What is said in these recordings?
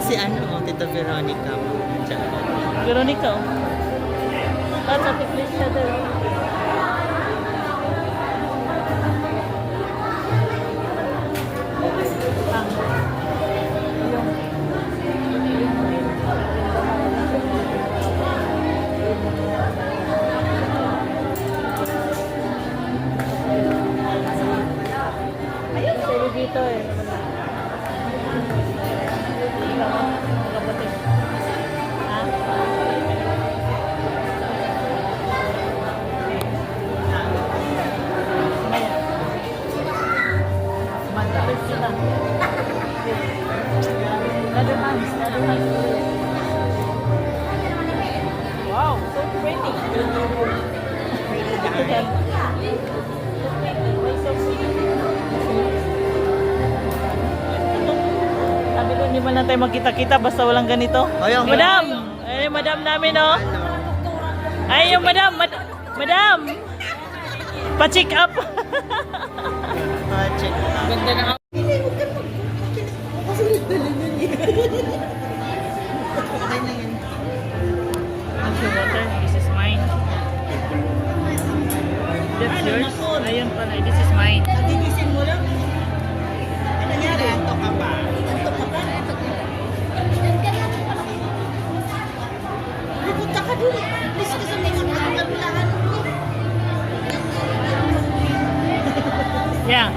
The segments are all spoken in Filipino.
si ano, Tita Veronica. Diyan. Veronica, oh. At sa tiklis siya doon. Dito eh. Kapatid. Ha? Maya. Manda. Sila. Another hands. Another hands. Wow, so pretty. Sabi ko, hindi man lang tayo magkita-kita basta walang ganito. Ayun, Madam! Ay, madam namin, oh. Ay, yung madam! Madam! Pa-check up! Check. Ganda na ako. Water, this is mine. That's yours? Ayun pala, this is mine. Dinisin mo lang. Ano nangyari? Anto ka pa. Anto ka pa? Pupunta ka dun. Please ka sa mga kabilahan. Yeah.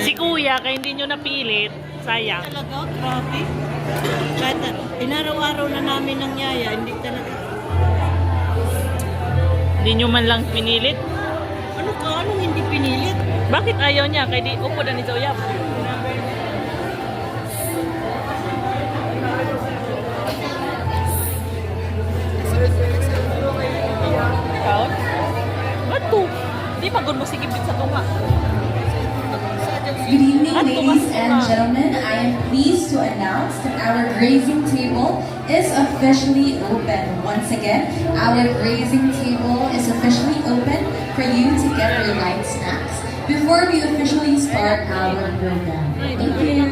Si kuya, kaya hindi nyo napilit. Sayang. Talaga? Grabe. Kahit inaraw-araw na namin ng yaya, hindi talaga. Hindi nyo man lang pinilit. Ano ka? Anong hindi pinilit? Bakit ayaw niya? Kaya di upo na ni Zoya. Kaon? Ba't to? Di magod mo sigibit sa tunga. Good evening, ladies and gentlemen. I am pleased to announce that our grazing table is officially open. Once again, our grazing table is officially open for you to get your light snacks before we officially start our program. Thank you.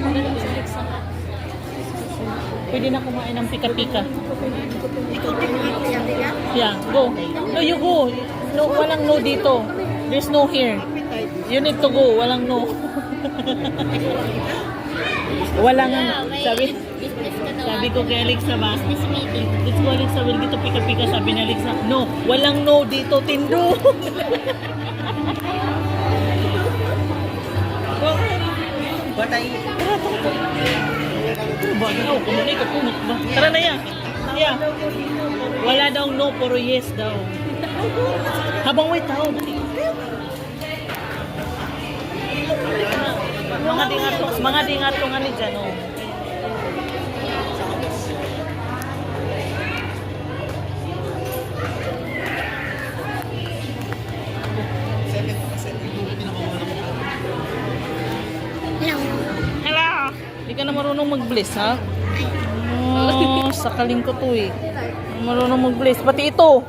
Pwede na kumain ng pika-pika. Ikaw din makakaya. Yeah, go. No, you go. No, walang no dito. There's no here. You need to go. Walang no. Walang sabi ko kay Alexa ba? Let's go Alexa, we'll get to pika-pika. Sabi ni Alexa, no, walang no dito, tindo. Batay. Tara na yan. Yeah. Wala daw no, puro yes daw. Habang wait tao. Mga dingato nga ni dyan, oh. Hello! Hindi ka na marunong mag-bliss, ha? Oh, sakaling ko to, eh. Marunong mag-bliss. Pati ito.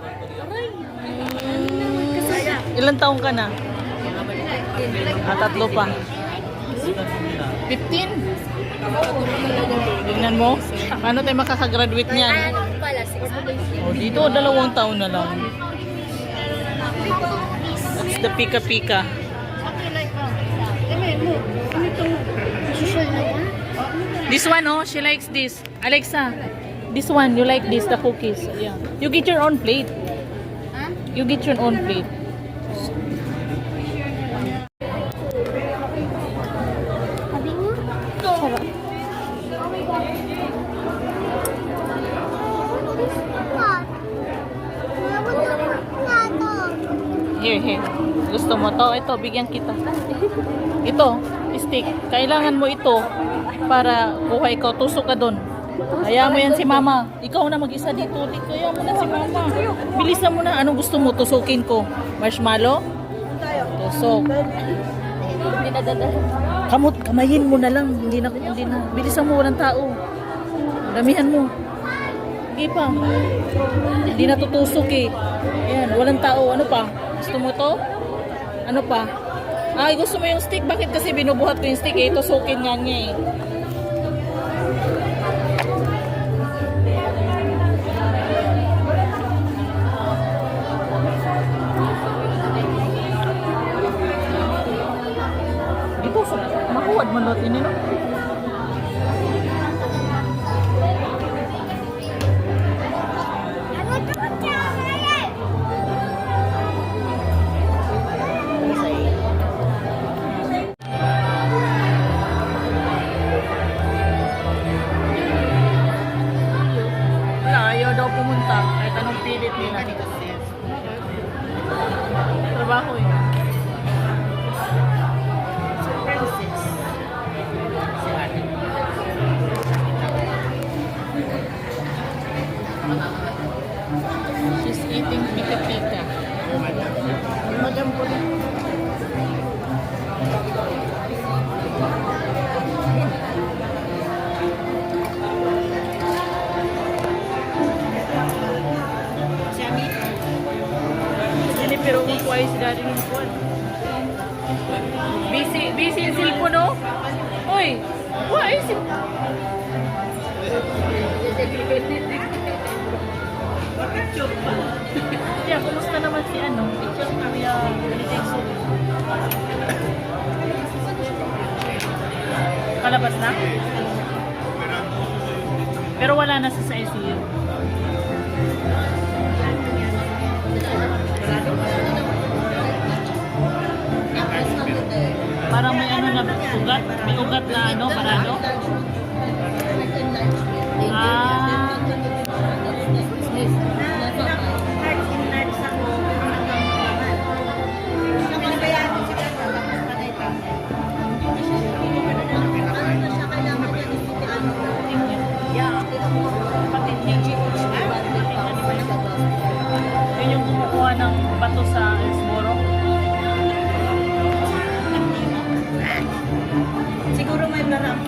Ilan taong ka na? Tatlo pa. 15? Tingnan mo. Paano tayo makakagraduate niyan? Oh, dito, 2 taon na lang. That's the pika-pika. This one, oh, she likes this. Alexa, this one, you like this, the cookies. Yeah. You get your own plate. You get your own plate. Here. Gusto mo to? Ito, bigyan kita. Ito, stick. Kailangan mo ito para kuha ikaw. Tusok ka doon. Hayaan mo yan si mama. Ikaw na mag-isa dito. Hayaan mo na si mama. Bilisan mo na. Anong gusto mo? Tusukin ko. Marshmallow? Tusok. Kamot, kamayin mo na lang. Hindi na. Bilisan mo, walang tao. Damihan mo. Sige pa. Hindi na tutusok eh. Ayan, walang tao. Ano pa? Gusto mo to? Ano pa? Ay, gusto mo yung stick? Bakit kasi binubuhat ko yung stick eh? Tusukin nga niya eh. nila. Trabaho eh. Princess. Si ate. She's eating pika-pika. Madam po na. Si Amit. Hindi, pero kung kuha si daddy ng kuha. Busy yung cellphone, no? Uy! Why is it? Yeah, kumusta naman si ano? Kuya Benitexo. Palabas na? Pero wala na sa ICU. Parang may ano na ugat, may ugat na ano, parado. Ah, Heart in nerves ako. Pinabayaan sila tapos patay tayo. pati yun yung kumukuha ng bato sa Esmoro. Siguro may barang.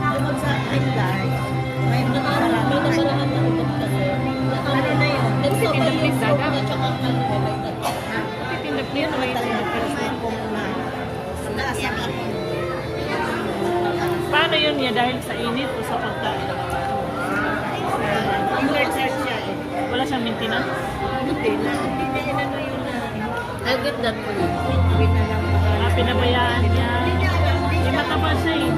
Bukod sa Inday, may barang. May nabaraan na ulit kasi. Ano na yun? Tinapis daga. Tsaka Titinap niya na may Paano yun niya? Dahil sa init o sa pagkain? Inverted siya eh. Wala siyang maintenance? Hindi na ano yun na. I'll get that for you. Wait na lang. Pinabayaan niya. Hindi niya alam. Hindi mataba siya eh.